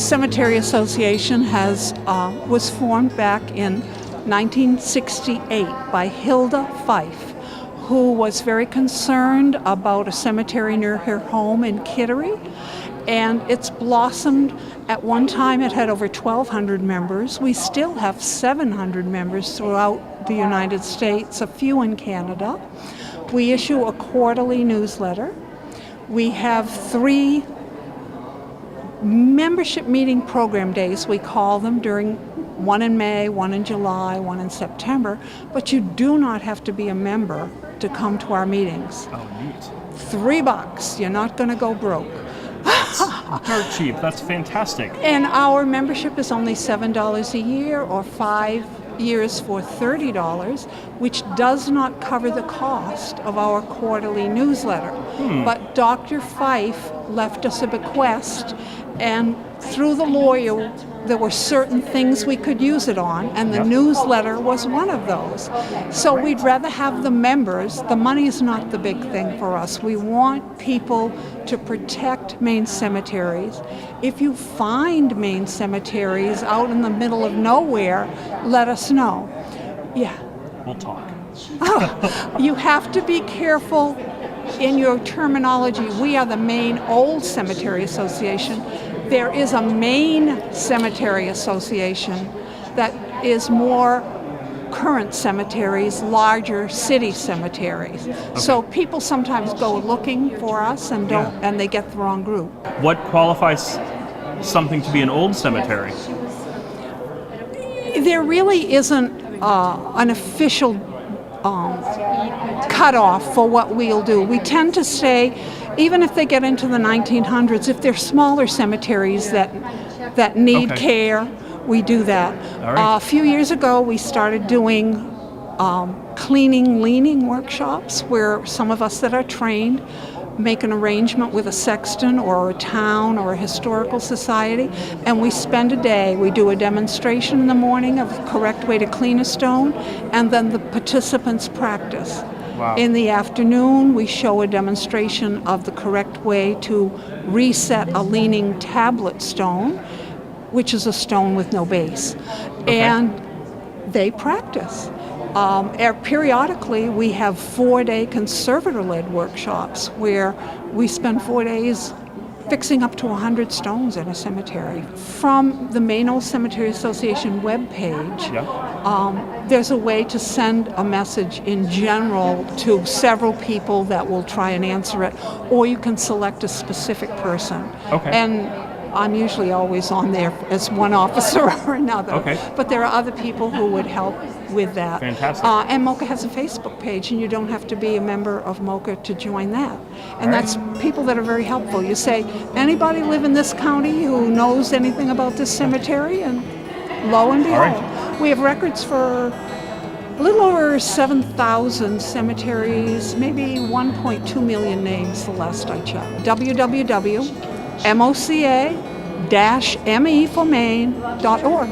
Cemetery Association was formed back in 1968 by Hilda Fife, who was very concerned about a cemetery near her home in Kittery. And it's blossomed. At one time it had over 1,200 members. We still have 700 members throughout the United States, a few in Canada. We issue a quarterly newsletter. We have 3 membership meeting program days, we call them, one in May, one in July, one in September, but you do not have to be a member to come to our meetings. Oh, neat. $3, you're not going to go broke. Dirt cheap, that's fantastic. And our membership is only $7 a year, or 5 years for $30, which does not cover the cost of our quarterly newsletter. But Dr. Fife left us a bequest, and through the lawyer there were certain things we could use it on, and the newsletter was one of those. So we'd rather have the members. The money is not the big thing for us. We want people to protect Maine cemeteries. If you find Maine cemeteries out in the middle of nowhere, let us know. Yeah. We'll talk. You have to be careful in your terminology. We are the Maine Old Cemetery Association. There is a Maine Cemetery Association that is more current cemeteries, larger city cemeteries. Okay. So people sometimes go looking for us and and they get the wrong group. What qualifies something to be an old cemetery? There really isn't an official cutoff for what we'll do. We tend to say, even if they get into the 1900s, if they're smaller cemeteries that need care, we do that. A few years ago, we started doing cleaning, leaning workshops, where some of us that are trained make an arrangement with a sexton or a town or a historical society, and we spend a day. We do a demonstration in the morning of the correct way to clean a stone, and then the participants practice. Wow. In the afternoon, we show a demonstration of the correct way to reset a leaning tablet stone, which is a stone with no base. And they practice. Periodically, we have 4-day conservator-led workshops where we spend 4 days fixing up to 100 stones in a cemetery. From the Maine Old Cemetery Association webpage, there's a way to send a message in general to several people that will try and answer it, or you can select a specific person. And I'm usually always on there as one officer or another. But there are other people who would help with that. Fantastic. And MOCA has a Facebook page, and you don't have to be a member of MOCA to join that. And that's people that are very helpful. You say, anybody live in this county who knows anything about this cemetery? And lo and behold, we have records for a little over 7,000 cemeteries, maybe 1.2 million names the last I checked. www.moca-meformaine.org.